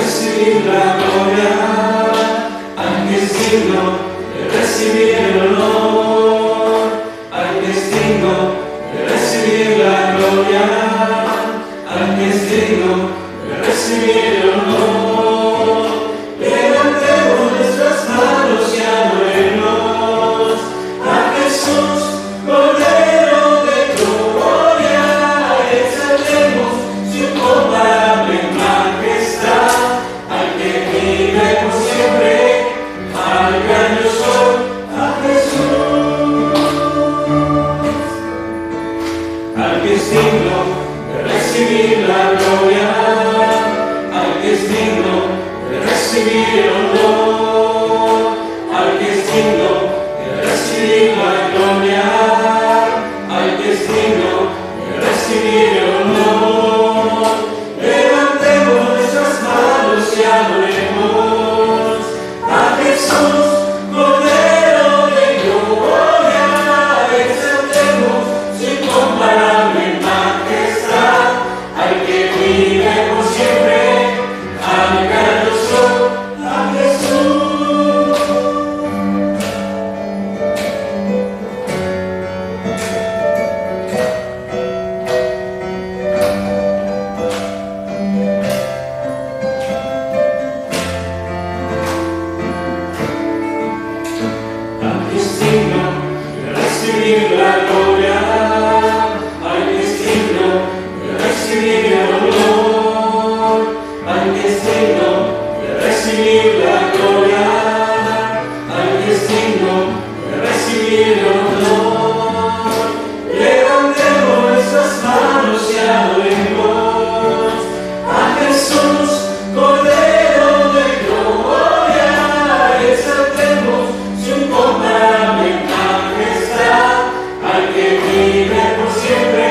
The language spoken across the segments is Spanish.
recibir la gloria, al que es digno de recibir el honor, al que es digno de recibir la gloria, al que es digno de recibir el honor. Levantemos nuestras manos y adoremos a Jesús, Cordero de gloria, exaltemos su incomparable majestad, al que vive por siempre, al gran yo soy, a Jesús, al que es digno de recibir la gloria, al que es digno de recibir el honor, al que es digno de recibir la gloria, al que es digno de recibir el honor. Levantemos nuestras manos y adoremos a Jesús, Cordero de gloria, exaltemos su incomparable majestad, al que vive por siempre, al gran yo soy, a Jesús. Al que es digno de recibir la gloria, al que es digno de recibir el honor, al que es digno de recibir la gloria, al que es digno de recibir el honor. Levantemos nuestras manos y adoremos a Jesús, Cordero de gloria, exaltemos su incomparable majestad, al que vive por siempre,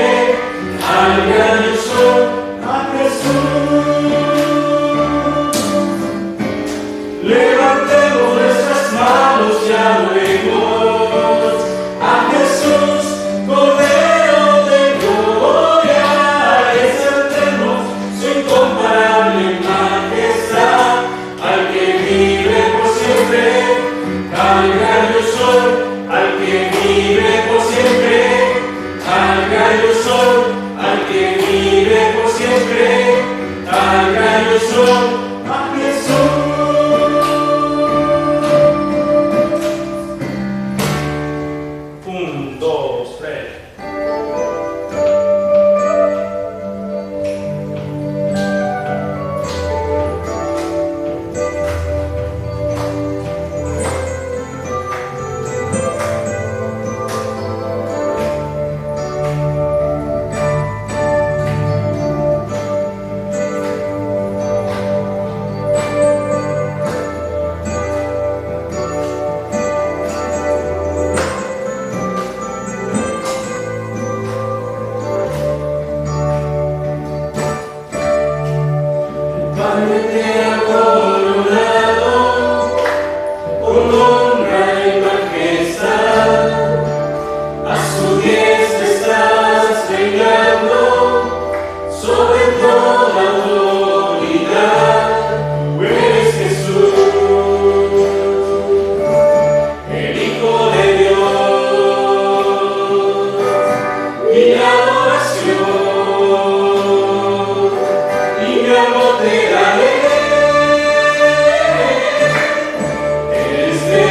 al gran yo soy, a Jesús. Levantemos nuestras manos y adoremos a Jesús, Cordero de gloria, exaltemos su incomparable majestad, al que vive por siempre, al gran yo soy, al que vive por siempre, al gran yo soy, al que vive por siempre, al gran yo soy, a Jesús. Un, dos, tres. Padre te ha coronado con honra y majestad, a su diestra estás reinando sobre toda autoridad. Tú eres Jesús, el Hijo de Dios, y adoración y mi amor te daré. Eres de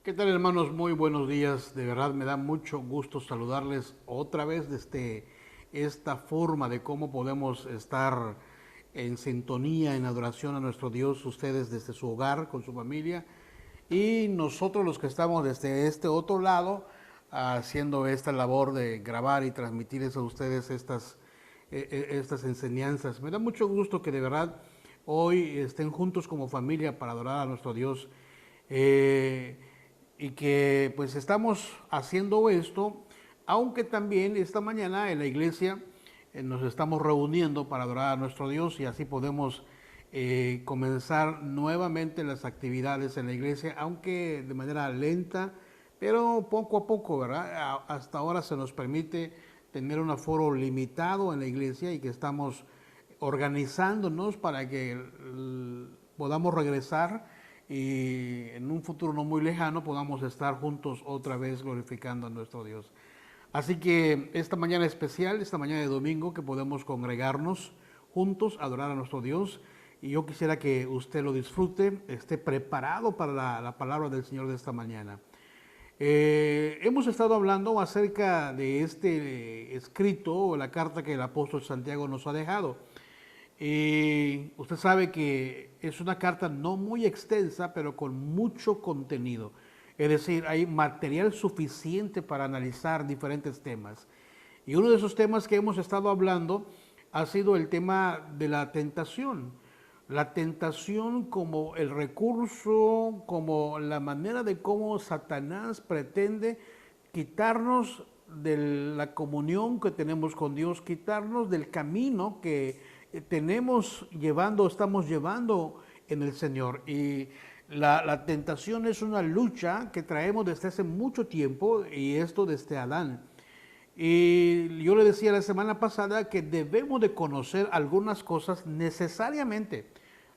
¿Qué tal, hermanos? Muy buenos días. De verdad me da mucho gusto saludarles otra vez desde esta forma de cómo podemos estar en sintonía, en adoración a nuestro Dios, ustedes desde su hogar, con su familia, y nosotros los que estamos desde este otro lado, haciendo esta labor de grabar y transmitirles a ustedes estas enseñanzas. Me da mucho gusto que de verdad hoy estén juntos como familia para adorar a nuestro Dios. Y que pues estamos haciendo esto, aunque también esta mañana en la iglesia nos estamos reuniendo para adorar a nuestro Dios y así podemos comenzar nuevamente las actividades en la iglesia, aunque de manera lenta, pero poco a poco, ¿verdad? Hasta ahora se nos permite tener un aforo limitado en la iglesia y que estamos organizándonos para que podamos regresar y en un futuro no muy lejano podamos estar juntos otra vez glorificando a nuestro Dios. Así que esta mañana especial, esta mañana de domingo, que podemos congregarnos juntos, adorar a nuestro Dios, y yo quisiera que usted lo disfrute, esté preparado para la palabra del Señor de esta mañana. Hemos estado hablando acerca de este escrito o la carta que el apóstol Santiago nos ha dejado. Y usted sabe que es una carta no muy extensa, pero con mucho contenido. Es decir, hay material suficiente para analizar diferentes temas. Y uno de esos temas que hemos estado hablando ha sido el tema de la tentación. La tentación como el recurso, como la manera de cómo Satanás pretende quitarnos de la comunión que tenemos con Dios, quitarnos del camino que estamos llevando en el Señor. Y la tentación es una lucha que traemos desde hace mucho tiempo, y esto desde Adán. Y yo le decía la semana pasada que debemos de conocer algunas cosas necesariamente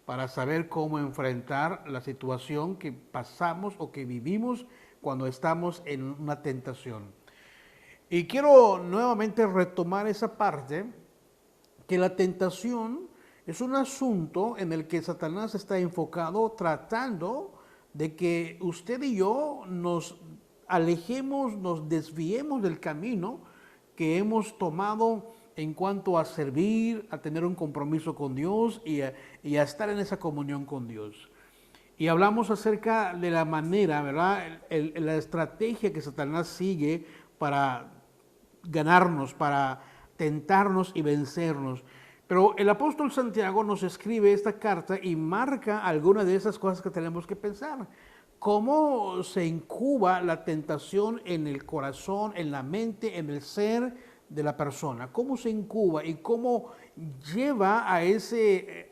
para saber cómo enfrentar la situación que pasamos o que vivimos cuando estamos en una tentación. Y quiero nuevamente retomar esa parte, que la tentación es un asunto en el que Satanás está enfocado tratando de que usted y yo nos alejemos, nos desviemos del camino que hemos tomado en cuanto a servir, a tener un compromiso con Dios y a estar en esa comunión con Dios. Y hablamos acerca de la manera, ¿verdad? La estrategia que Satanás sigue para ganarnos, para tentarnos y vencernos. Pero el apóstol Santiago nos escribe esta carta y marca algunas de esas cosas que tenemos que pensar. Cómo se incuba la tentación en el corazón, en la mente, en el ser de la persona. Cómo se incuba y cómo lleva a ese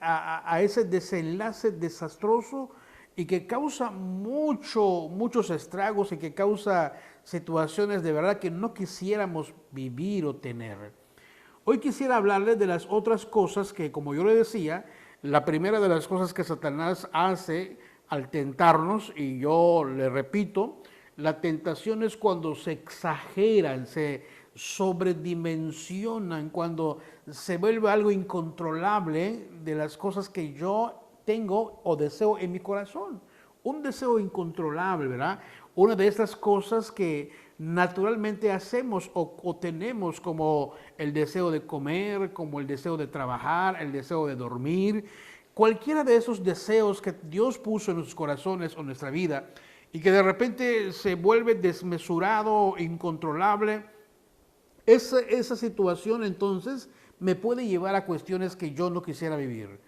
desenlace desastroso y que causa muchos estragos y que causa situaciones de verdad que no quisiéramos vivir o tener. Hoy quisiera hablarles de las otras cosas que, como yo le decía, la primera de las cosas que Satanás hace al tentarnos, y yo le repito, la tentación es cuando se exageran, se sobredimensionan, cuando se vuelve algo incontrolable de las cosas que yo tengo o deseo en mi corazón. Un deseo incontrolable, ¿verdad? Una de estas cosas que naturalmente hacemos o tenemos, como el deseo de comer, como el deseo de trabajar, el deseo de dormir, cualquiera de esos deseos que Dios puso en nuestros corazones o en nuestra vida y que de repente se vuelve desmesurado, incontrolable, esa situación entonces me puede llevar a cuestiones que yo no quisiera vivir.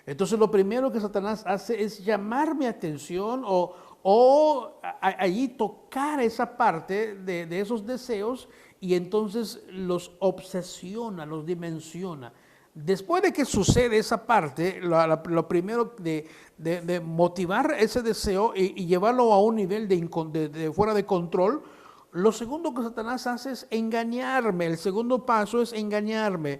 Entonces lo primero que Satanás hace es llamar mi atención o allí tocar esa parte de esos deseos y entonces los obsesiona, los dimensiona. Después de que sucede esa parte, lo primero de motivar ese deseo y llevarlo a un nivel de fuera de control, lo segundo que Satanás hace es engañarme. El segundo paso es engañarme.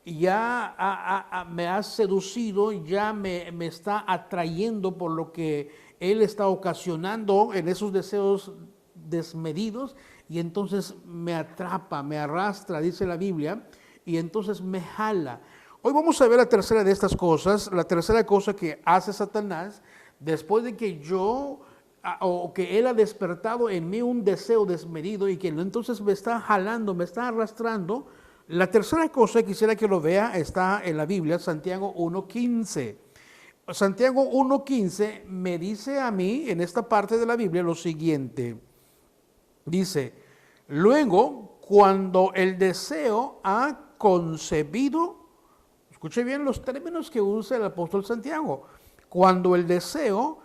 Ya me ha seducido, ya me está atrayendo por lo que él está ocasionando en esos deseos desmedidos, y entonces me atrapa, me arrastra, dice la Biblia, y entonces me jala. Hoy vamos a ver la tercera de estas cosas, la tercera cosa que hace Satanás después de que yo o que Él ha despertado en mí un deseo desmedido y que entonces me está jalando, me está arrastrando. La tercera cosa, quisiera que lo vea, está en la Biblia, Santiago 1:15. Santiago 1:15 me dice a mí, en esta parte de la Biblia, lo siguiente. Dice, luego, cuando el deseo ha concebido, escuche bien los términos que usa el apóstol Santiago, cuando el deseo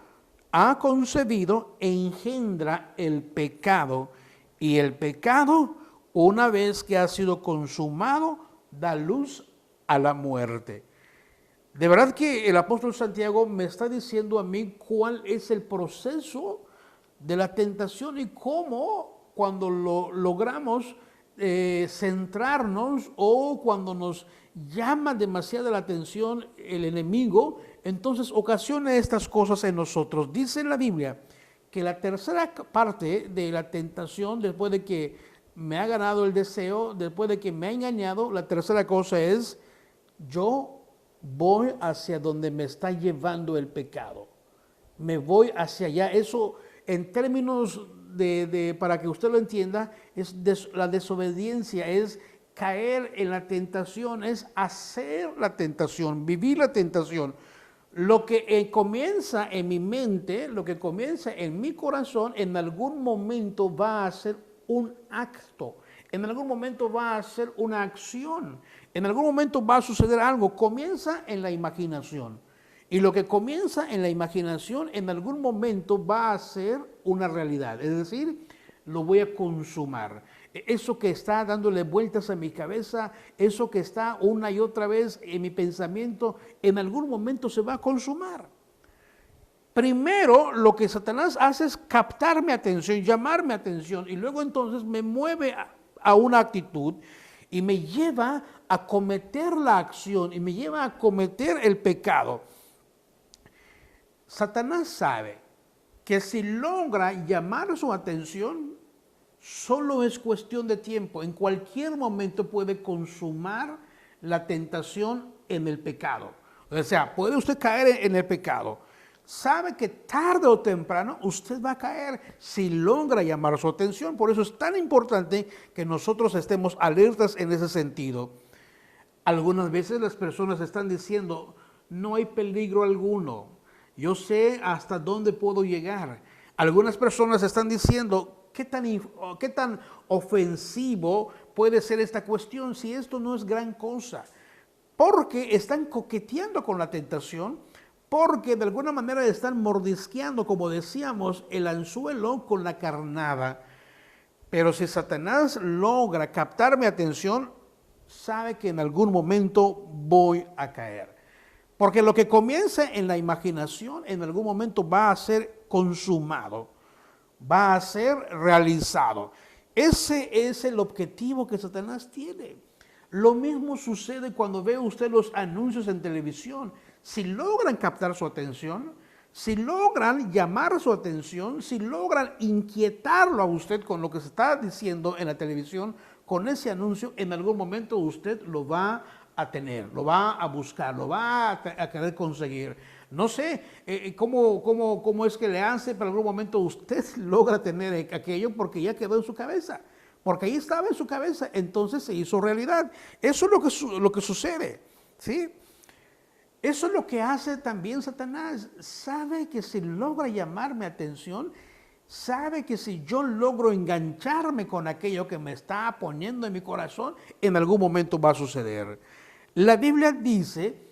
ha concebido, engendra el pecado, y el pecado, una vez que ha sido consumado, da luz a la muerte. De verdad que el apóstol Santiago me está diciendo a mí cuál es el proceso de la tentación y cómo cuando lo logramos centrarnos o cuando nos llama demasiada la atención el enemigo, entonces ocasiona estas cosas en nosotros. Dice en la Biblia que la tercera parte de la tentación, después de que me ha ganado el deseo, después de que me ha engañado, la tercera cosa es, yo voy hacia donde me está llevando el pecado. Me voy hacia allá. Eso, en términos para que usted lo entienda, es la desobediencia, es caer en la tentación, es hacer la tentación, vivir la tentación. Lo que comienza en mi mente, lo que comienza en mi corazón, en algún momento va a ser un acto, en algún momento va a ser una acción, en algún momento va a suceder algo. Comienza en la imaginación. Y lo que comienza en la imaginación, en algún momento va a ser una realidad. Es decir, lo voy a consumar. Eso que está dándole vueltas a mi cabeza, eso que está una y otra vez en mi pensamiento, en algún momento se va a consumar. Primero, lo que Satanás hace es captar mi atención, llamar mi atención, y luego entonces me mueve a una actitud y me lleva a cometer la acción y me lleva a cometer el pecado. Satanás sabe que si logra llamar su atención, solo es cuestión de tiempo. En cualquier momento puede consumar la tentación en el pecado. O sea, puede usted caer en el pecado. Sabe que tarde o temprano usted va a caer si logra llamar su atención. Por eso es tan importante que nosotros estemos alertas en ese sentido. Algunas veces las personas están diciendo, no hay peligro alguno. Yo sé hasta dónde puedo llegar. Algunas personas están diciendo, ¿qué tan ofensivo puede ser esta cuestión si esto no es gran cosa? Porque están coqueteando con la tentación, porque de alguna manera están mordisqueando, como decíamos, el anzuelo con la carnada. Pero si Satanás logra captar mi atención, sabe que en algún momento voy a caer. Porque lo que comienza en la imaginación, en algún momento va a ser consumado, va a ser realizado. Ese es el objetivo que Satanás tiene. Lo mismo sucede cuando ve usted los anuncios en televisión. Si logran captar su atención, si logran llamar su atención, si logran inquietarlo a usted con lo que se está diciendo en la televisión, con ese anuncio, en algún momento usted lo va a tener, lo va a buscar, lo va a querer conseguir. No sé cómo es que le hace, pero en algún momento usted logra tener aquello porque ya quedó en su cabeza. Porque ahí estaba en su cabeza, entonces se hizo realidad. Eso es lo que sucede, ¿sí? Eso es lo que hace también Satanás. Sabe que si logra llamar mi atención, sabe que si yo logro engancharme con aquello que me está poniendo en mi corazón, en algún momento va a suceder. La Biblia dice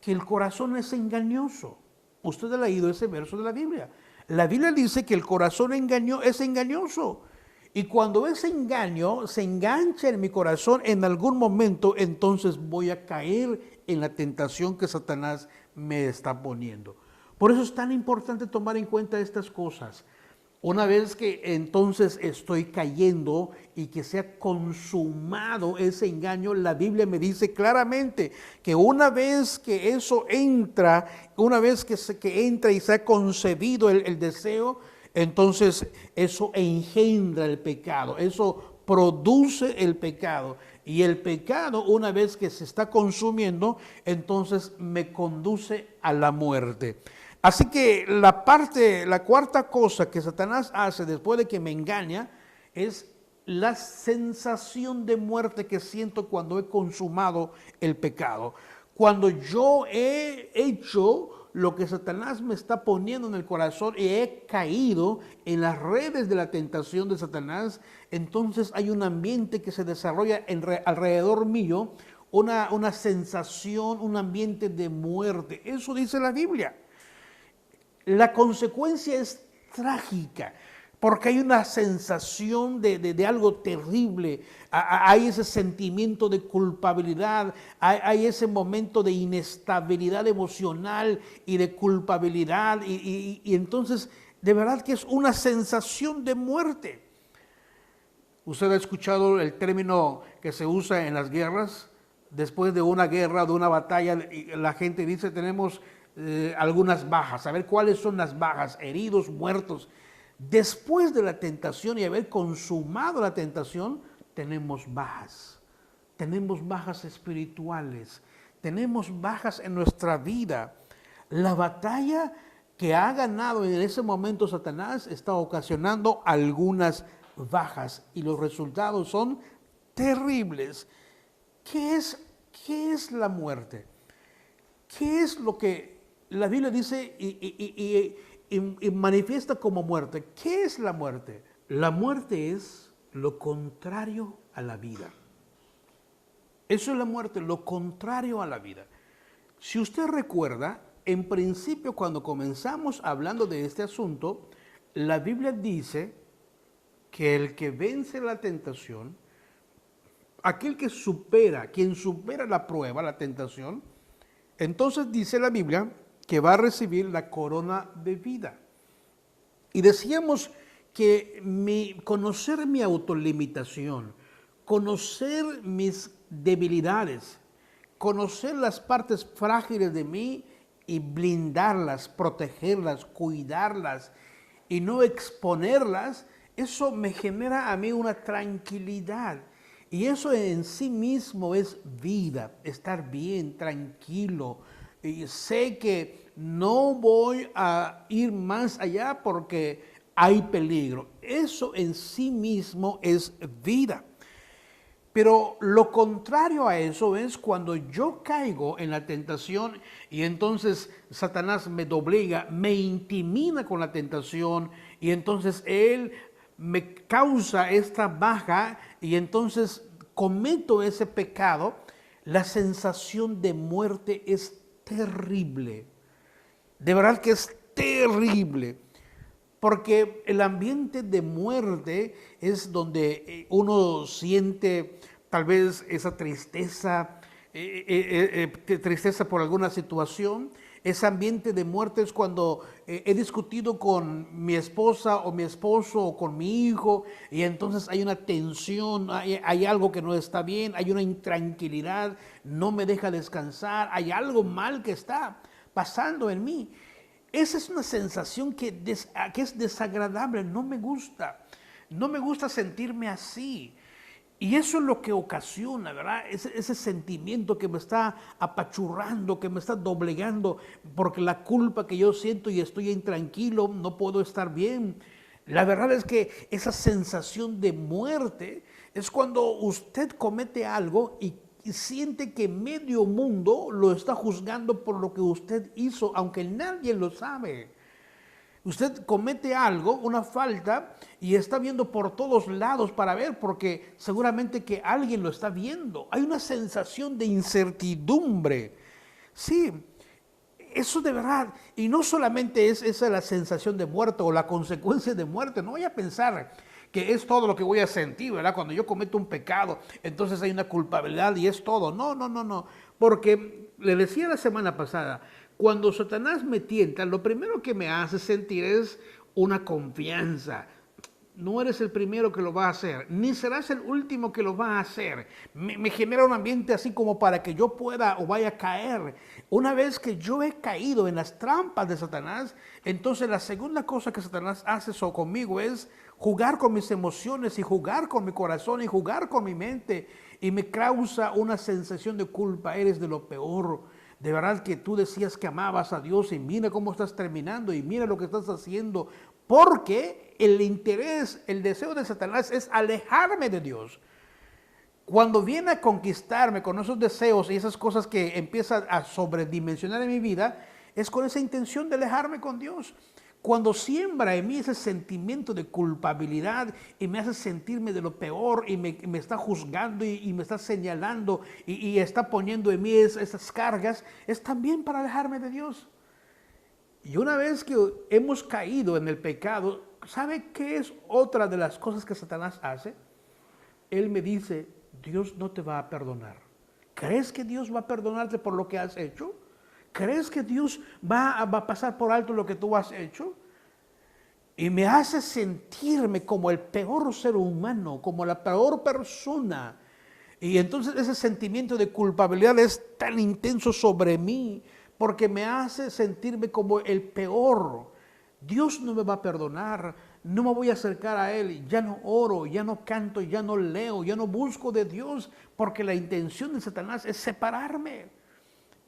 que el corazón es engañoso. Usted ha leído ese verso de la Biblia. La Biblia dice que el corazón es engañoso. Y cuando ese engaño se engancha en mi corazón en algún momento, entonces voy a caer en la tentación que Satanás me está poniendo. Por eso es tan importante tomar en cuenta estas cosas. Una vez que entonces estoy cayendo y que se ha consumado ese engaño, la Biblia me dice claramente que una vez que eso entra, una vez que entra y se ha concebido el deseo, entonces eso engendra el pecado, eso produce el pecado. Y el pecado, una vez que se está consumiendo, entonces me conduce a la muerte. Así que la cuarta cosa que Satanás hace después de que me engaña es la sensación de muerte que siento cuando he consumado el pecado. Cuando yo he hecho lo que Satanás me está poniendo en el corazón y he caído en las redes de la tentación de Satanás, entonces hay un ambiente que se desarrolla alrededor mío, una sensación, un ambiente de muerte. Eso dice la Biblia. La consecuencia es trágica, porque hay una sensación de algo terrible, hay ese sentimiento de culpabilidad, hay ese momento de inestabilidad emocional y de culpabilidad, y entonces de verdad que es una sensación de muerte. ¿Usted ha escuchado el término que se usa en las guerras? Después de una guerra, de una batalla, la gente dice tenemos algunas bajas. A ver cuáles son las bajas, heridos, muertos. Después de la tentación y haber consumado la tentación, tenemos bajas. Tenemos bajas espirituales. Tenemos bajas en nuestra vida. La batalla que ha ganado en ese momento Satanás está ocasionando algunas bajas y los resultados son terribles. ¿Qué es la muerte? ¿Qué es lo que la Biblia dice y manifiesta como muerte? ¿Qué es la muerte? La muerte es lo contrario a la vida. Eso es la muerte, lo contrario a la vida. Si usted recuerda, en principio cuando comenzamos hablando de este asunto, la Biblia dice que el que vence la tentación, aquel que supera, quien supera la prueba, la tentación, entonces dice la Biblia que va a recibir la corona de vida. Y decíamos que conocer mi autolimitación, conocer mis debilidades, conocer las partes frágiles de mí y blindarlas, protegerlas, cuidarlas y no exponerlas, eso me genera a mí una tranquilidad. Y eso en sí mismo es vida, estar bien, tranquilo. Y sé que no voy a ir más allá porque hay peligro. Eso en sí mismo es vida. Pero lo contrario a eso es cuando yo caigo en la tentación y entonces Satanás me doblega, me intimida con la tentación y entonces él me causa esta baja y entonces cometo ese pecado. La sensación de muerte es terrible. De verdad que es terrible. Porque el ambiente de muerte es donde uno siente tal vez esa tristeza, tristeza por alguna situación. Ese ambiente de muerte es cuando he discutido con mi esposa o mi esposo o con mi hijo y entonces hay una tensión, hay algo que no está bien, hay una intranquilidad, no me deja descansar, hay algo mal que está pasando en mí. Esa es una sensación que es desagradable, no me gusta sentirme así. Y eso es lo que ocasiona, ¿verdad? Ese sentimiento que me está apachurrando, que me está doblegando, porque la culpa que yo siento y estoy intranquilo, no puedo estar bien. La verdad es que esa sensación de muerte es cuando usted comete algo y siente que medio mundo lo está juzgando por lo que usted hizo, aunque nadie lo sabe. Usted comete algo, una falta, y está viendo por todos lados para ver, porque seguramente que alguien lo está viendo. Hay una sensación de incertidumbre. Sí, eso de verdad. Y no solamente es esa la sensación de muerte o la consecuencia de muerte. No vaya a pensar que es todo lo que voy a sentir, ¿verdad? Cuando yo cometo un pecado, entonces hay una culpabilidad y es todo. No. Porque le decía la semana pasada, cuando Satanás me tienta, lo primero que me hace sentir es una confianza. No eres el primero que lo va a hacer, ni serás el último que lo va a hacer. Me genera un ambiente así como para que yo pueda o vaya a caer. Una vez que yo he caído en las trampas de Satanás, entonces la segunda cosa que Satanás hace conmigo es jugar con mis emociones y jugar con mi corazón y jugar con mi mente. Y me causa una sensación de culpa. Eres de lo peor. De verdad que tú decías que amabas a Dios y mira cómo estás terminando y mira lo que estás haciendo. Porque el interés, el deseo de Satanás es alejarme de Dios. Cuando viene a conquistarme con esos deseos y esas cosas que empiezan a sobredimensionar en mi vida, es con esa intención de alejarme con Dios. Cuando siembra en mí ese sentimiento de culpabilidad y me hace sentirme de lo peor y me está juzgando y me está señalando y está poniendo en mí esas cargas, es también para alejarme de Dios. Y una vez que hemos caído en el pecado, ¿sabe qué es otra de las cosas que Satanás hace? Él me dice, Dios no te va a perdonar. ¿Crees que Dios va a perdonarte por lo que has hecho? ¿Crees que Dios va a pasar por alto lo que tú has hecho? Y me hace sentirme como el peor ser humano, como la peor persona. Y entonces ese sentimiento de culpabilidad es tan intenso sobre mí, porque me hace sentirme como el peor. Dios no me va a perdonar, no me voy a acercar a Él, ya no oro, ya no canto, ya no leo, ya no busco de Dios, porque la intención de Satanás es separarme.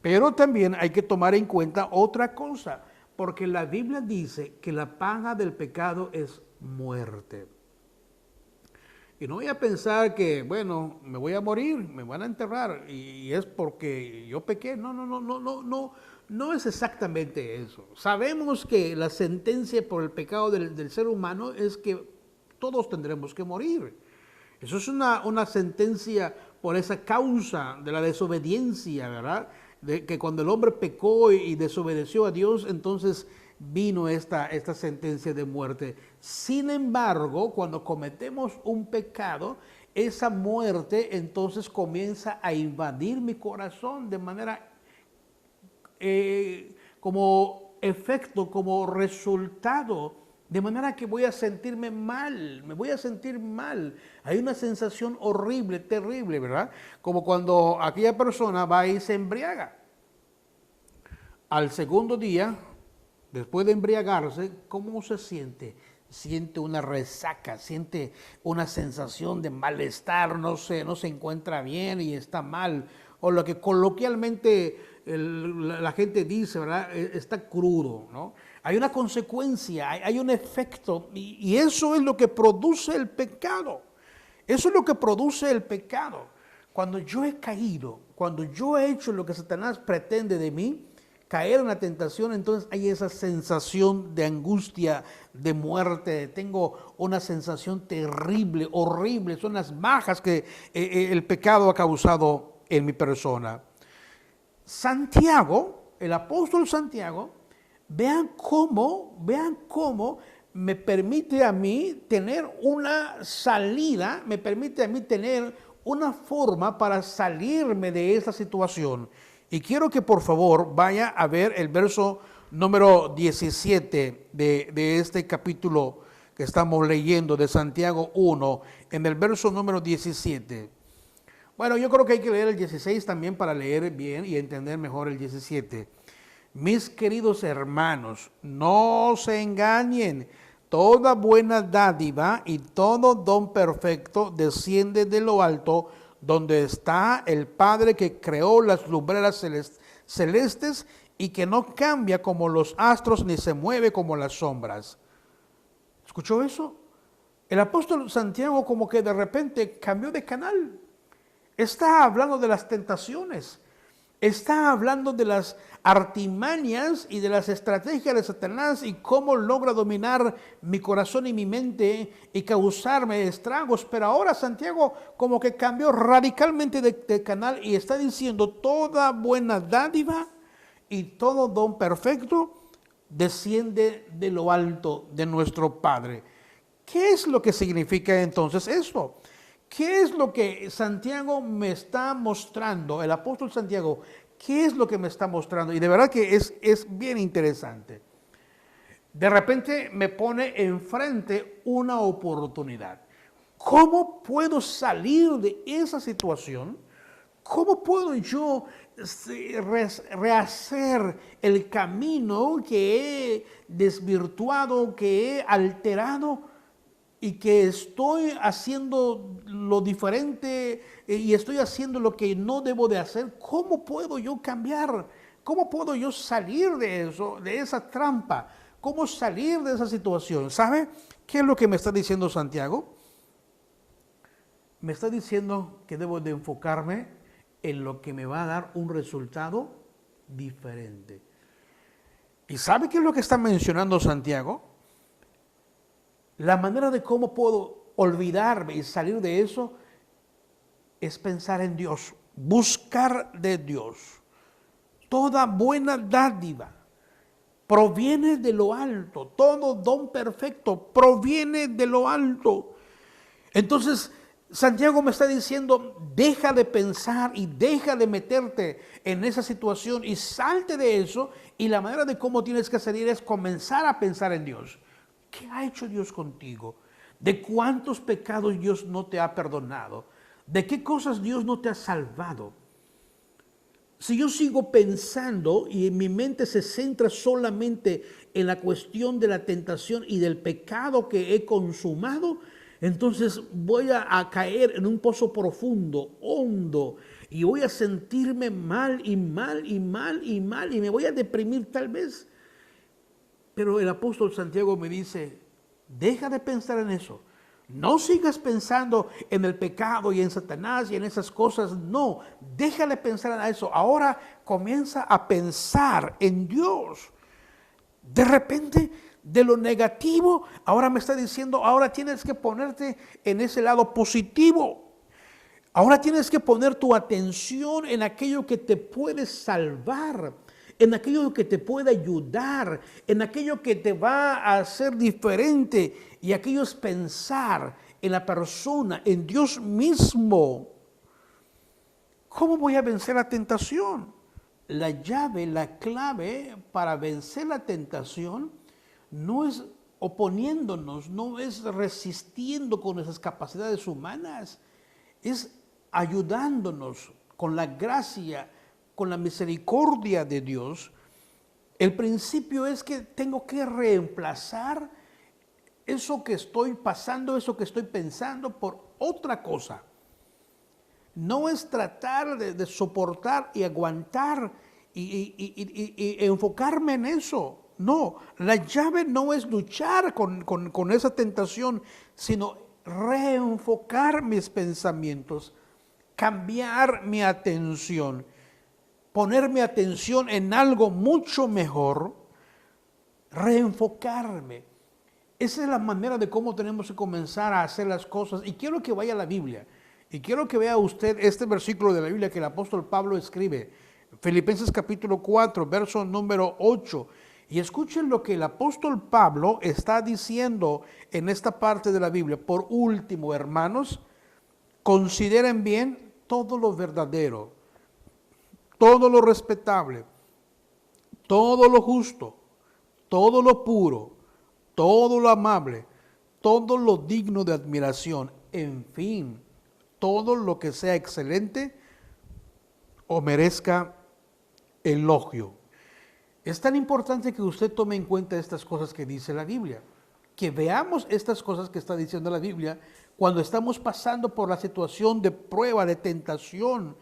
Pero también hay que tomar en cuenta otra cosa, porque la Biblia dice que la paga del pecado es muerte. Y no voy a pensar que, bueno, me voy a morir, me van a enterrar y es porque yo pequé. No es exactamente eso. Sabemos que la sentencia por el pecado del ser humano es que todos tendremos que morir. Eso es una sentencia por esa causa de la desobediencia, ¿verdad? De que cuando el hombre pecó y desobedeció a Dios, entonces vino esta sentencia de muerte. Sin embargo, cuando cometemos un pecado, esa muerte entonces comienza a invadir mi corazón de manera como efecto, como resultado, de manera que voy a sentirme mal, me voy a sentir mal. Hay una sensación horrible, terrible, ¿verdad? Como cuando aquella persona va y se embriaga. Al segundo día, después de embriagarse, ¿cómo se siente? Siente una resaca, siente una sensación de malestar, no se encuentra bien y está mal. O lo que coloquialmente la gente dice, ¿verdad? Está crudo, ¿no? Hay una consecuencia, hay un efecto y eso es lo que produce el pecado. Eso es lo que produce el pecado. Cuando yo he caído, cuando yo he hecho lo que Satanás pretende de mí, caer en la tentación, entonces hay esa sensación de angustia, de muerte. Tengo una sensación terrible, horrible. Son las marcas que el pecado ha causado en mi persona. Santiago, el apóstol Santiago, vean cómo me permite a mí tener una salida, me permite a mí tener una forma para salirme de esa situación. Y quiero que por favor vaya a ver el verso número 17 de este capítulo que estamos leyendo de Santiago 1, en el verso número 17. Bueno, yo creo que hay que leer el 16 también para leer bien y entender mejor el 17. Mis queridos hermanos, no se engañen. Toda buena dádiva y todo don perfecto desciende de lo alto, donde está el Padre que creó las lumbreras celestes y que no cambia como los astros ni se mueve como las sombras. ¿Escuchó eso? El apóstol Santiago como que de repente cambió de canal. Está hablando de las tentaciones. Está hablando de las artimañas y de las estrategias de Satanás y cómo logra dominar mi corazón y mi mente y causarme estragos. Pero ahora Santiago como que cambió radicalmente de canal y está diciendo toda buena dádiva y todo don perfecto desciende de lo alto de nuestro Padre. ¿Qué es lo que significa entonces esto? ¿Qué es lo que Santiago me está mostrando? El apóstol Santiago, ¿qué es lo que me está mostrando? Y de verdad que es bien interesante. De repente me pone enfrente una oportunidad. ¿Cómo puedo salir de esa situación? ¿Cómo puedo yo rehacer el camino que he desvirtuado, que he alterado? Y que estoy haciendo lo diferente y estoy haciendo lo que no debo de hacer. ¿Cómo puedo yo cambiar? ¿Cómo puedo yo salir de eso, de esa trampa? ¿Cómo salir de esa situación? ¿Sabe qué es lo que me está diciendo Santiago? Me está diciendo que debo de enfocarme en lo que me va a dar un resultado diferente. ¿Y sabe qué es lo que está mencionando Santiago? La manera de cómo puedo olvidarme y salir de eso es pensar en Dios, buscar de Dios. Toda buena dádiva proviene de lo alto, todo don perfecto proviene de lo alto. Entonces, Santiago me está diciendo, deja de pensar y deja de meterte en esa situación y salte de eso, y la manera de cómo tienes que salir es comenzar a pensar en Dios. ¿Qué ha hecho Dios contigo? ¿De cuántos pecados Dios no te ha perdonado? ¿De qué cosas Dios no te ha salvado? Si yo sigo pensando y mi mente se centra solamente en la cuestión de la tentación y del pecado que he consumado, entonces voy a caer en un pozo profundo, hondo, y voy a sentirme mal y mal y mal y mal, y me voy a deprimir tal vez. Pero el apóstol Santiago me dice, deja de pensar en eso. No sigas pensando en el pecado y en Satanás y en esas cosas. No, deja de pensar en eso. Ahora comienza a pensar en Dios. De repente, de lo negativo, ahora me está diciendo, ahora tienes que ponerte en ese lado positivo. Ahora tienes que poner tu atención en aquello que te puede salvar, en aquello que te puede ayudar, en aquello que te va a hacer diferente, y aquello es pensar en la persona, en Dios mismo. ¿Cómo voy a vencer la tentación? La llave, la clave para vencer la tentación no es oponiéndonos, no es resistiendo con nuestras capacidades humanas, es ayudándonos con la gracia, con la misericordia de Dios. El principio es que tengo que reemplazar eso que estoy pasando, eso que estoy pensando por otra cosa. No es tratar de soportar y aguantar y enfocarme en eso. No, la llave no es luchar con esa tentación, sino reenfocar mis pensamientos, cambiar mi atención, poner mi atención en algo mucho mejor, reenfocarme. Esa es la manera de cómo tenemos que comenzar a hacer las cosas. Y quiero que vaya a la Biblia. Y quiero que vea usted este versículo de la Biblia que el apóstol Pablo escribe. Filipenses capítulo 4, verso número 8. Y escuchen lo que el apóstol Pablo está diciendo en esta parte de la Biblia. Por último, hermanos, consideren bien todo lo verdadero, todo lo respetable, todo lo justo, todo lo puro, todo lo amable, todo lo digno de admiración, en fin, todo lo que sea excelente o merezca elogio. Es tan importante que usted tome en cuenta estas cosas que dice la Biblia, que veamos estas cosas que está diciendo la Biblia cuando estamos pasando por la situación de prueba, de tentación.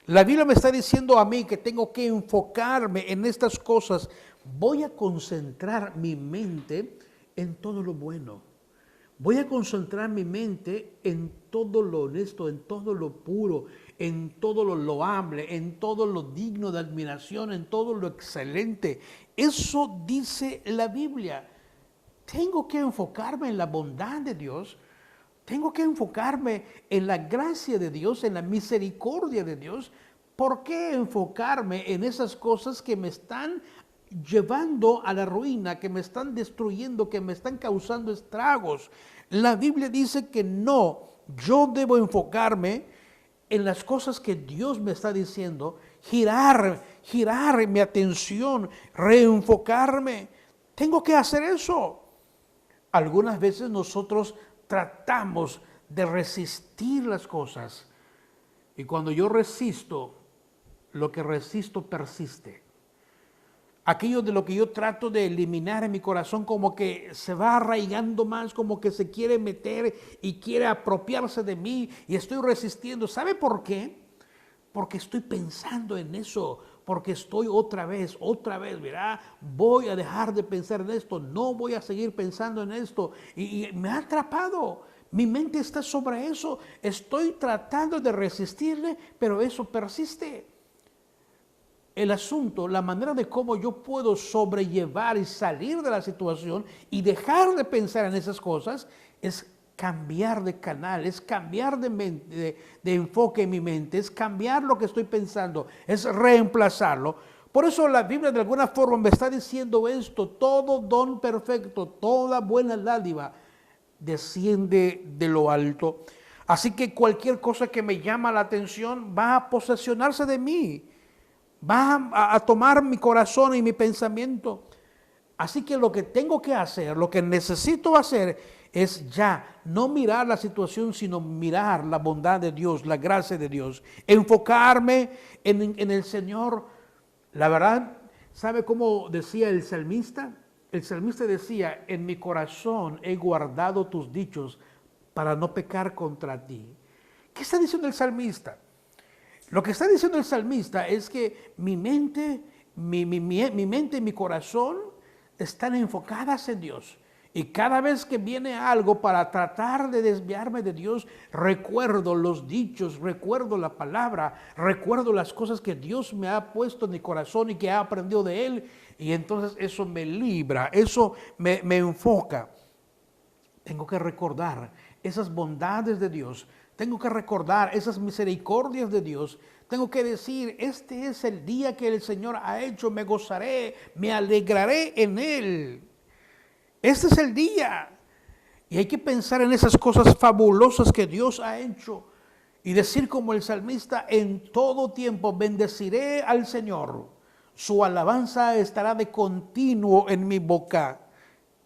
La Biblia me está diciendo a mí que tengo que enfocarme en estas cosas. Voy a concentrar mi mente en todo lo bueno. Voy a concentrar mi mente en todo lo honesto, en todo lo puro, en todo lo loable, en todo lo digno de admiración, en todo lo excelente. Eso dice la Biblia. Tengo que enfocarme en la bondad de Dios. Tengo que enfocarme en la gracia de Dios, en la misericordia de Dios. ¿Por qué enfocarme en esas cosas que me están llevando a la ruina, que me están destruyendo, que me están causando estragos? La Biblia dice que no, yo debo enfocarme en las cosas que Dios me está diciendo, girar mi atención, reenfocarme. Tengo que hacer eso. Algunas veces nosotros tratamos de resistir las cosas, y cuando yo resisto, lo que resisto persiste. Aquello de lo que yo trato de eliminar en mi corazón como que se va arraigando más, como que se quiere meter y quiere apropiarse de mí, y estoy resistiendo. ¿Sabe por qué? Porque estoy pensando en eso, porque estoy otra vez, ¿verdad? Voy a dejar de pensar en esto, no voy a seguir pensando en esto. Y me ha atrapado. Mi mente está sobre eso. Estoy tratando de resistirle, pero eso persiste. El asunto, la manera de cómo yo puedo sobrellevar y salir de la situación y dejar de pensar en esas cosas es cambiar de canal, es cambiar de enfoque en mi mente, es cambiar lo que estoy pensando, es reemplazarlo. Por eso la Biblia de alguna forma me está diciendo esto: todo don perfecto, toda buena dádiva desciende de lo alto. Así que cualquier cosa que me llama la atención va a posesionarse de mí, va a tomar mi corazón y mi pensamiento. Así que lo que tengo que hacer, lo que necesito hacer es ya no mirar la situación, sino mirar la bondad de Dios, la gracia de Dios. Enfocarme en el Señor. La verdad, ¿sabe cómo decía el salmista? El salmista decía: en mi corazón he guardado tus dichos para no pecar contra ti. ¿Qué está diciendo el salmista? Lo que está diciendo el salmista es que mi mente y mi corazón están enfocadas en Dios. Y cada vez que viene algo para tratar de desviarme de Dios, recuerdo los dichos, recuerdo la palabra, recuerdo las cosas que Dios me ha puesto en mi corazón y que he aprendido de Él. Y entonces eso me libra, eso me enfoca. Tengo que recordar esas bondades de Dios. Tengo que recordar esas misericordias de Dios. Tengo que decir: este es el día que el Señor ha hecho, me gozaré, me alegraré en Él. Este es el día. Y hay que pensar en esas cosas fabulosas que Dios ha hecho y decir como el salmista: en todo tiempo bendeciré al Señor. Su alabanza estará de continuo en mi boca.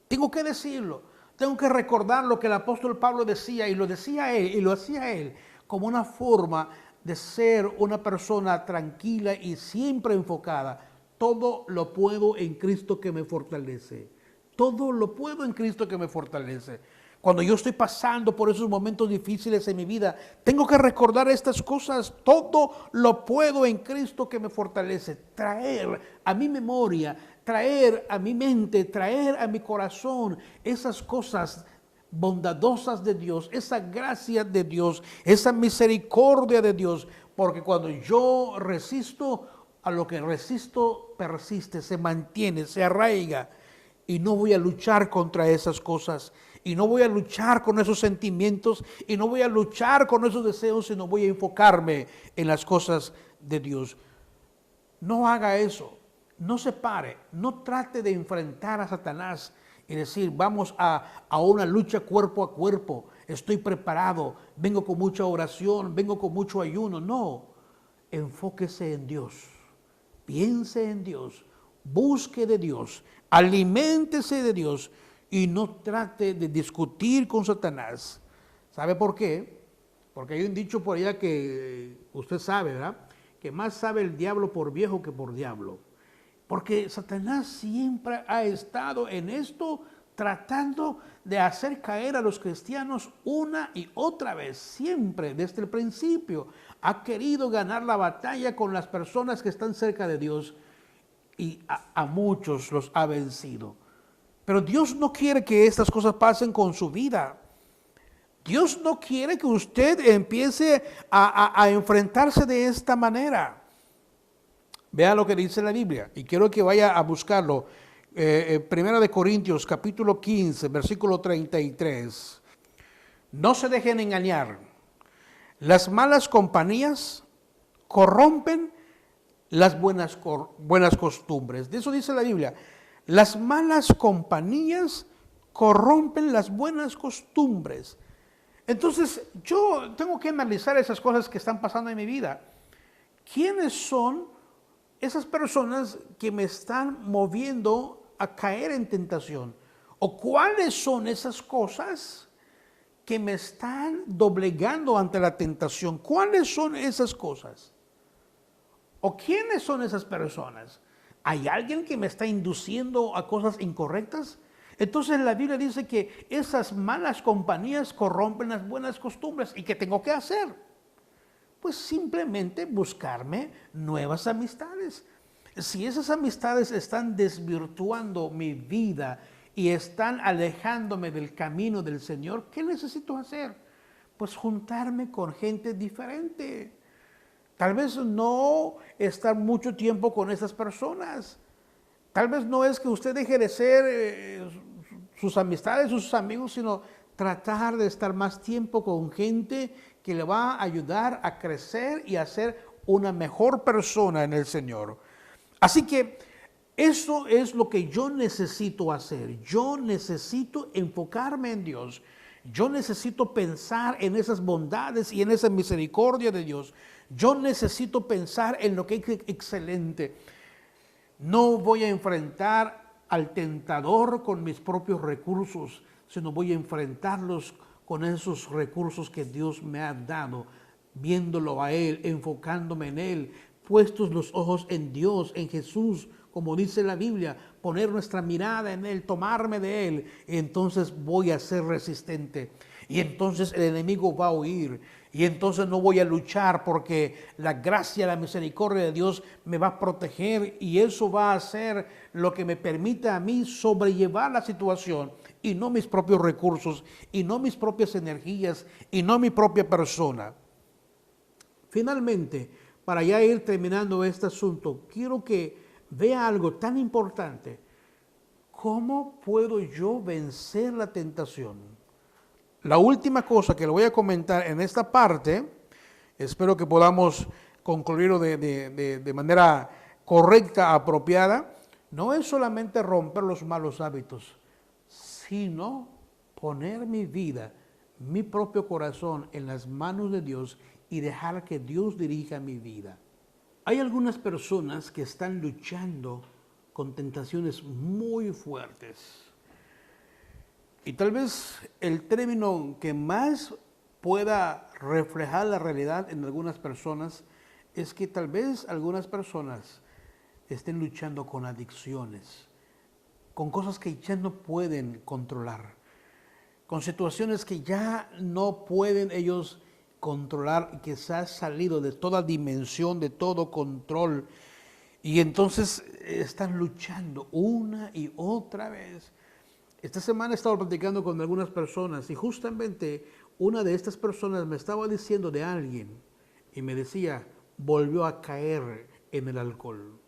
Tengo que decirlo. Tengo que recordar lo que el apóstol Pablo decía, y lo decía él, y lo hacía él, como una forma de ser una persona tranquila y siempre enfocada. Todo lo puedo en Cristo que me fortalece. Todo lo puedo en Cristo que me fortalece. Cuando yo estoy pasando por esos momentos difíciles en mi vida, tengo que recordar estas cosas. Todo lo puedo en Cristo que me fortalece. Traer a mi memoria, traer a mi mente, traer a mi corazón esas cosas bondadosas de Dios, esa gracia de Dios, esa misericordia de Dios. Porque cuando yo resisto, a lo que resisto persiste, se mantiene, se arraiga. Y no voy a luchar contra esas cosas. Y no voy a luchar con esos sentimientos. Y no voy a luchar con esos deseos, sino voy a enfocarme en las cosas de Dios. No haga eso. No se pare. No trate de enfrentar a Satanás y decir: vamos a una lucha cuerpo a cuerpo. Estoy preparado. Vengo con mucha oración. Vengo con mucho ayuno. No. Enfóquese en Dios. Piense en Dios. Busque de Dios. Aliméntese de Dios y no trate de discutir con Satanás. ¿Sabe por qué? Porque hay un dicho por allá que usted sabe, ¿verdad? Que más sabe el diablo por viejo que por diablo. Porque Satanás siempre ha estado en esto, tratando de hacer caer a los cristianos una y otra vez. Siempre, desde el principio, ha querido ganar la batalla con las personas que están cerca de Dios. Y a muchos los ha vencido. Pero Dios no quiere que estas cosas pasen con su vida. Dios no quiere que usted empiece a enfrentarse de esta manera. Vea lo que dice la Biblia. Y quiero que vaya a buscarlo. Primera de Corintios, capítulo 15, versículo 33. No se dejen engañar. Las malas compañías corrompen las buenas costumbres. De eso dice la Biblia. Las malas compañías corrompen las buenas costumbres. Entonces, yo tengo que analizar esas cosas que están pasando en mi vida. ¿Quiénes son esas personas que me están moviendo a caer en tentación? ¿O cuáles son esas cosas que me están doblegando ante la tentación? ¿Cuáles son esas cosas? ¿O quiénes son esas personas? ¿Hay alguien que me está induciendo a cosas incorrectas? Entonces la Biblia dice que esas malas compañías corrompen las buenas costumbres. ¿Y qué tengo que hacer? Pues simplemente buscarme nuevas amistades. Si esas amistades están desvirtuando mi vida y están alejándome del camino del Señor, ¿qué necesito hacer? Pues juntarme con gente diferente. Tal vez no estar mucho tiempo con esas personas. Tal vez no es que usted deje de ser sus amistades, sus amigos, sino tratar de estar más tiempo con gente que le va a ayudar a crecer y a ser una mejor persona en el Señor. Así que eso es lo que yo necesito hacer. Yo necesito enfocarme en Dios. Yo necesito pensar en esas bondades y en esa misericordia de Dios. Yo necesito pensar en lo que es excelente. No voy a enfrentar al tentador con mis propios recursos, sino voy a enfrentarlos con esos recursos que Dios me ha dado, viéndolo a Él, enfocándome en Él, puestos los ojos en Dios, en Jesús, como dice la Biblia, poner nuestra mirada en Él, tomarme de Él, y entonces voy a ser resistente. Y entonces el enemigo va a huir. Y entonces no voy a luchar porque la gracia, la misericordia de Dios me va a proteger y eso va a ser lo que me permita a mí sobrellevar la situación y no mis propios recursos y no mis propias energías y no mi propia persona. Finalmente, para ya ir terminando este asunto, quiero que vea algo tan importante. ¿Cómo puedo yo vencer la tentación? La última cosa que le voy a comentar en esta parte, espero que podamos concluirlo de manera correcta, apropiada, no es solamente romper los malos hábitos, sino poner mi vida, mi propio corazón en las manos de Dios y dejar que Dios dirija mi vida. Hay algunas personas que están luchando con tentaciones muy fuertes. Y tal vez el término que más pueda reflejar la realidad en algunas personas es que tal vez algunas personas estén luchando con adicciones, con cosas que ya no pueden controlar, con situaciones que ya no pueden ellos controlar y que se ha salido de toda dimensión, de todo control. Y entonces están luchando una y otra vez. Esta semana he estado platicando con algunas personas y justamente una de estas personas me estaba diciendo de alguien y me decía, volvió a caer en el alcohol.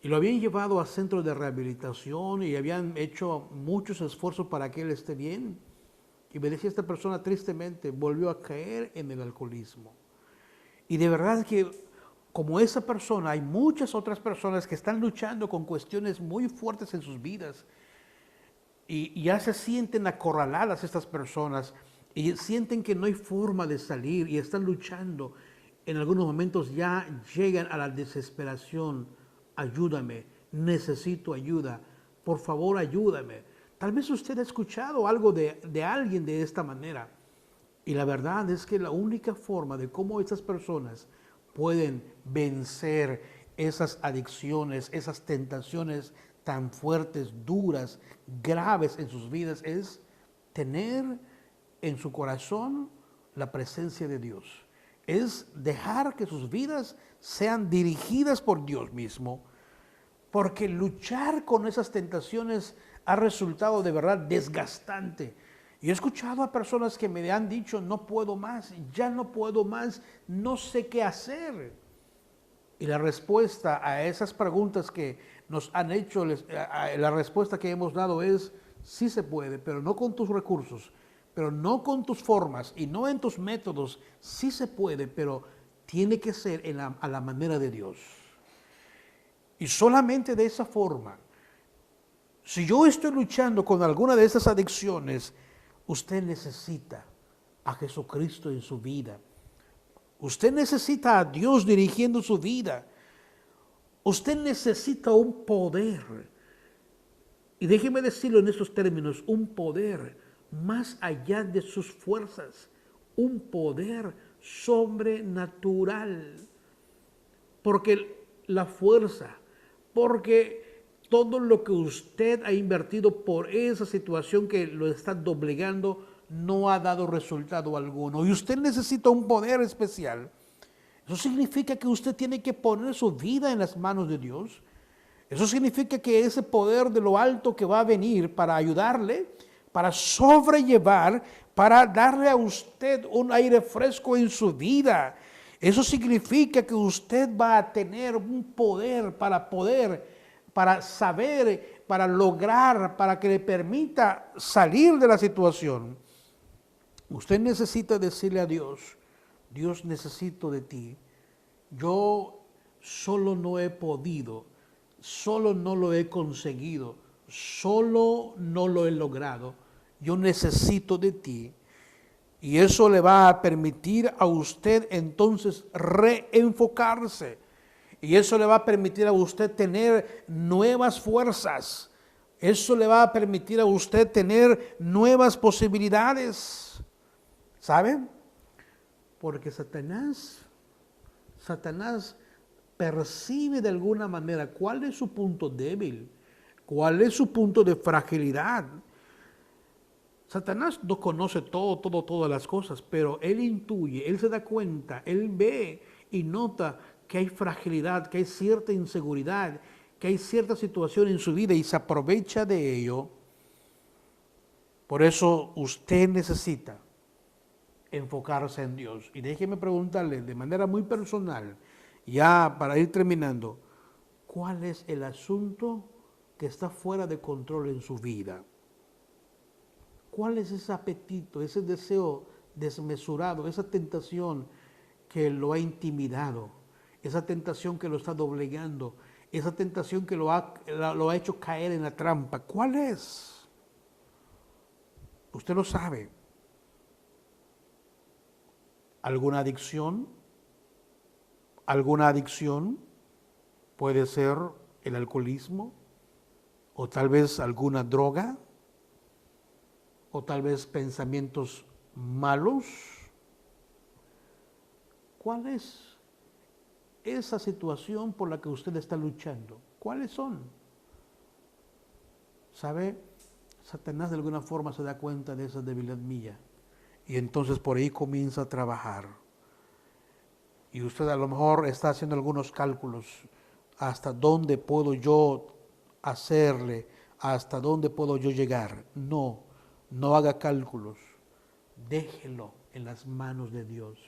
Y lo habían llevado a centros de rehabilitación y habían hecho muchos esfuerzos para que él esté bien. Y me decía esta persona tristemente, volvió a caer en el alcoholismo. Y de verdad que como esa persona, hay muchas otras personas que están luchando con cuestiones muy fuertes en sus vidas y ya se sienten acorraladas estas personas y sienten que no hay forma de salir y están luchando. En algunos momentos ya llegan a la desesperación. Ayúdame, necesito ayuda, por favor ayúdame. Tal vez usted ha escuchado algo de alguien de esta manera y la verdad es que la única forma de cómo estas personas pueden vencer esas adicciones, esas tentaciones tan fuertes, duras, graves en sus vidas, es tener en su corazón la presencia de Dios. Es dejar que sus vidas sean dirigidas por Dios mismo, porque luchar con esas tentaciones ha resultado de verdad desgastante. Y he escuchado a personas que me han dicho, no puedo más, ya no puedo más, no sé qué hacer. Y la respuesta a esas preguntas que nos han hecho, la respuesta que hemos dado es, sí se puede, pero no con tus recursos, pero no con tus formas y no en tus métodos. Sí se puede, pero tiene que ser a la manera de Dios. Y solamente de esa forma, si yo estoy luchando con alguna de esas adicciones, usted necesita a Jesucristo en su vida. Usted necesita a Dios dirigiendo su vida. Usted necesita un poder. Y déjeme decirlo en estos términos, un poder más allá de sus fuerzas. Un poder sobrenatural. Porque la fuerza, porque todo lo que usted ha invertido por esa situación que lo está doblegando, no ha dado resultado alguno y usted necesita un poder especial, eso significa que usted tiene que poner su vida en las manos de Dios. Eso significa que ese poder de lo alto que va a venir para ayudarle, para sobrellevar, para darle a usted un aire fresco en su vida. Eso significa que usted va a tener un poder, para saber, para lograr, para que le permita salir de la situación. Usted necesita decirle a Dios, Dios, necesito de ti. Yo solo no he podido, solo no lo he conseguido, solo no lo he logrado. Yo necesito de ti. Y eso le va a permitir a usted entonces reenfocarse. Y eso le va a permitir a usted tener nuevas fuerzas. Eso le va a permitir a usted tener nuevas posibilidades. ¿Saben? Porque Satanás percibe de alguna manera cuál es su punto débil, cuál es su punto de fragilidad. Satanás no conoce todas las cosas, pero él intuye, él se da cuenta, él ve y nota que hay fragilidad, que hay cierta inseguridad, que hay cierta situación en su vida y se aprovecha de ello. Por eso usted necesita enfocarse en Dios. Y déjeme preguntarle de manera muy personal, ya para ir terminando, ¿cuál es el asunto que está fuera de control en su vida? ¿Cuál es ese apetito, ese deseo desmesurado, esa tentación que lo ha intimidado, esa tentación que lo está doblegando, esa tentación que lo ha hecho caer en la trampa? ¿Cuál es? Usted lo sabe. ¿Alguna adicción? ¿Alguna adicción? Puede ser el alcoholismo, o tal vez alguna droga, o tal vez pensamientos malos. ¿Cuál es esa situación por la que usted está luchando? ¿Cuáles son? ¿Sabe? Satanás de alguna forma se da cuenta de esa debilidad mía y entonces por ahí comienza a trabajar. Y usted a lo mejor está haciendo algunos cálculos. ¿Hasta dónde puedo yo hacerle? ¿Hasta dónde puedo yo llegar? No haga cálculos. Déjelo en las manos de Dios.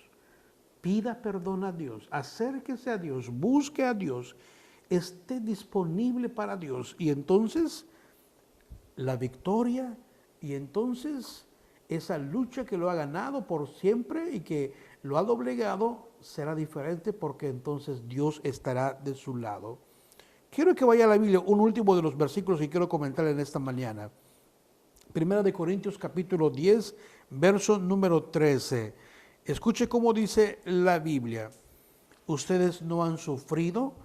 Pida perdón a Dios. Acérquese a Dios. Busque a Dios. Esté disponible para Dios. Y entonces la victoria y entonces esa lucha que lo ha ganado por siempre y que lo ha doblegado será diferente porque entonces Dios estará de su lado. Quiero que vaya a la Biblia, un último de los versículos que quiero comentar en esta mañana. Primera de Corintios capítulo 10, verso número 13. Escuche cómo dice la Biblia. Ustedes no han sufrido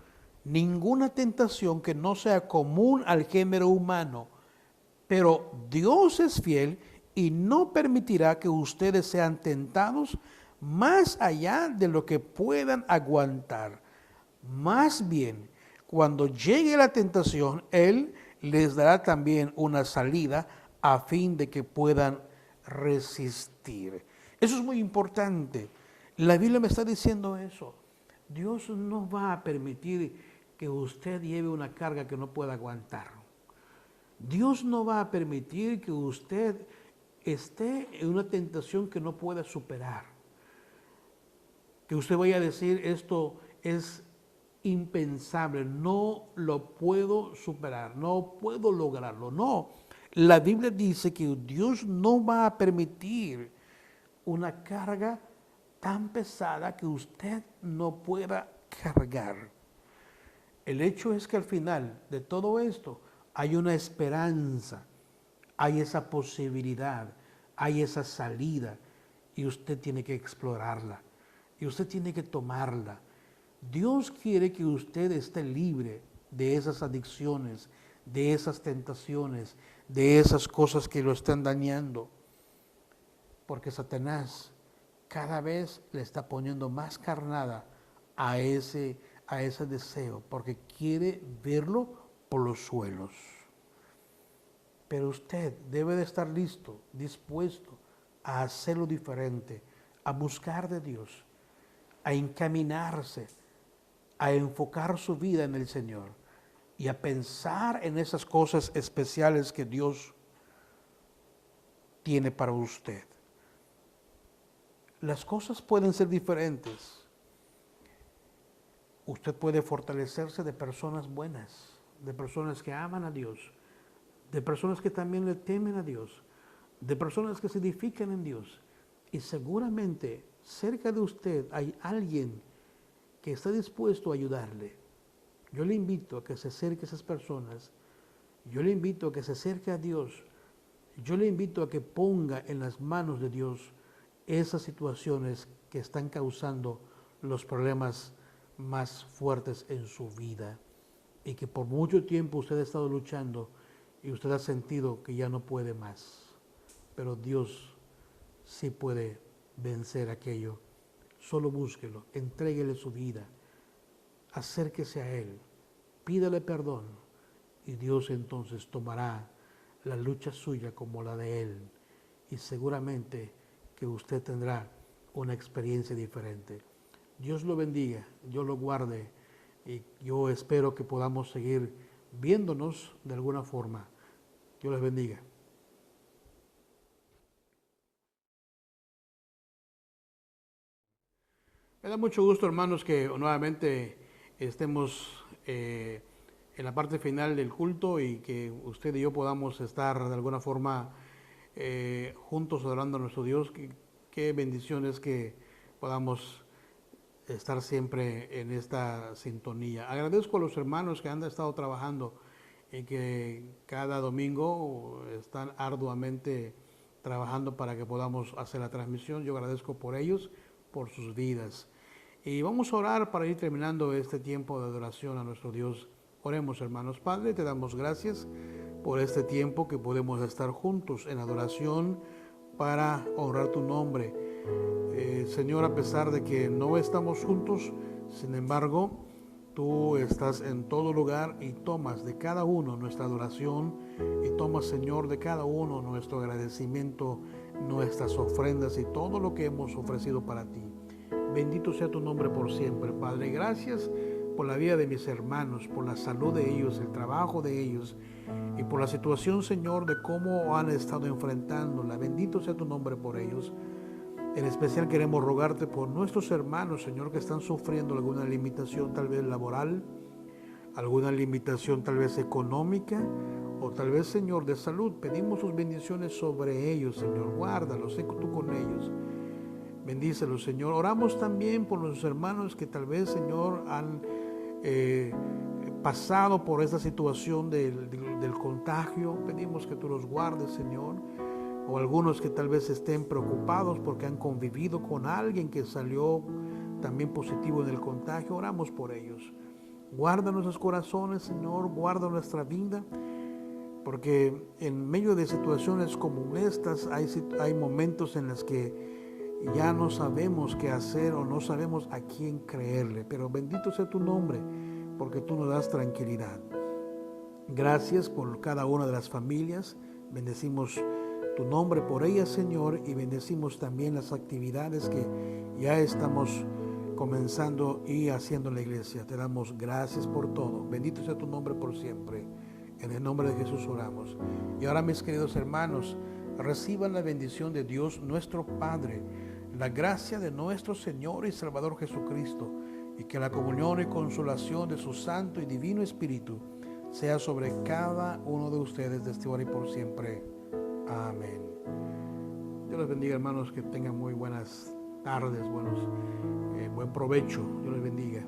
ninguna tentación que no sea común al género humano, pero Dios es fiel y no permitirá que ustedes sean tentados más allá de lo que puedan aguantar. Más bien, cuando llegue la tentación, Él les dará también una salida a fin de que puedan resistir. Eso es muy importante. La Biblia me está diciendo eso. Dios no va a permitir que usted lleve una carga que no pueda aguantar. Dios no va a permitir que usted esté en una tentación que no pueda superar. Que usted vaya a decir, esto es impensable, no lo puedo superar, no puedo lograrlo. No, la Biblia dice que Dios no va a permitir una carga tan pesada que usted no pueda cargar. El hecho es que al final de todo esto hay una esperanza, hay esa posibilidad, hay esa salida y usted tiene que explorarla y usted tiene que tomarla. Dios quiere que usted esté libre de esas adicciones, de esas tentaciones, de esas cosas que lo están dañando. Porque Satanás cada vez le está poniendo más carnada a ese deseo, porque quiere verlo por los suelos. Pero usted debe de estar listo, dispuesto a hacerlo diferente, a buscar de Dios, a encaminarse, a enfocar su vida en el Señor y a pensar en esas cosas especiales que Dios tiene para usted. Las cosas pueden ser diferentes. Usted puede fortalecerse de personas buenas, de personas que aman a Dios, de personas que también le temen a Dios, de personas que se edifican en Dios. Y seguramente cerca de usted hay alguien que está dispuesto a ayudarle. Yo le invito a que se acerque a esas personas. Yo le invito a que se acerque a Dios. Yo le invito a que ponga en las manos de Dios esas situaciones que están causando los problemas más fuertes en su vida y que por mucho tiempo usted ha estado luchando y usted ha sentido que ya no puede más. Pero Dios sí puede vencer aquello. Solo búsquelo, entréguele su vida, acérquese a Él, pídale perdón y Dios entonces tomará la lucha suya como la de Él y seguramente que usted tendrá una experiencia diferente. Dios lo bendiga, Dios lo guarde y yo espero que podamos seguir viéndonos de alguna forma. Dios les bendiga. Me da mucho gusto, hermanos, que nuevamente estemos en la parte final del culto y que usted y yo podamos estar de alguna forma juntos adorando a nuestro Dios. Qué bendición es que podamos estar siempre en esta sintonía. Agradezco a los hermanos que han estado trabajando y que cada domingo están arduamente trabajando para que podamos hacer la transmisión. Yo agradezco por ellos, por sus vidas. Y vamos a orar para ir terminando este tiempo de adoración a nuestro Dios. Oremos, hermanos. Padre, te damos gracias por este tiempo que podemos estar juntos en adoración para honrar tu nombre. Señor, a pesar de que no estamos juntos, sin embargo, tú estás en todo lugar y tomas de cada uno nuestra adoración y tomas, Señor, de cada uno nuestro agradecimiento, nuestras ofrendas y todo lo que hemos ofrecido para ti. Bendito sea tu nombre por siempre, Padre. Gracias por la vida de mis hermanos, por la salud de ellos, el trabajo de ellos y por la situación, Señor, de cómo han estado enfrentándola. Bendito sea tu nombre por ellos. En especial queremos rogarte por nuestros hermanos, Señor, que están sufriendo alguna limitación tal vez laboral, alguna limitación tal vez económica o tal vez, Señor, de salud. Pedimos tus bendiciones sobre ellos, Señor. Guárdalos, sé tú con ellos. Bendícelos, Señor. Oramos también por nuestros hermanos que tal vez, Señor, han pasado por esta situación del contagio. Pedimos que tú los guardes, Señor. O algunos que tal vez estén preocupados porque han convivido con alguien que salió también positivo en el contagio. Oramos por ellos. Guarda nuestros corazones, Señor. Guarda nuestra vida. Porque en medio de situaciones como estas hay momentos en los que ya no sabemos qué hacer o no sabemos a quién creerle, pero bendito sea tu nombre, porque tú nos das tranquilidad. Gracias por cada una de las familias, bendecimos tu nombre por ellas, Señor, y bendecimos también las actividades que ya estamos comenzando y haciendo en la iglesia. Te damos gracias por todo, bendito sea tu nombre por siempre, en el nombre de Jesús oramos. Y ahora, mis queridos hermanos, reciban la bendición de Dios nuestro Padre, la gracia de nuestro Señor y Salvador Jesucristo, y que la comunión y consolación de su Santo y Divino Espíritu sea sobre cada uno de ustedes desde ahora y por siempre. Amén. Dios les bendiga, hermanos, que tengan muy buenas tardes, buen provecho. Dios les bendiga.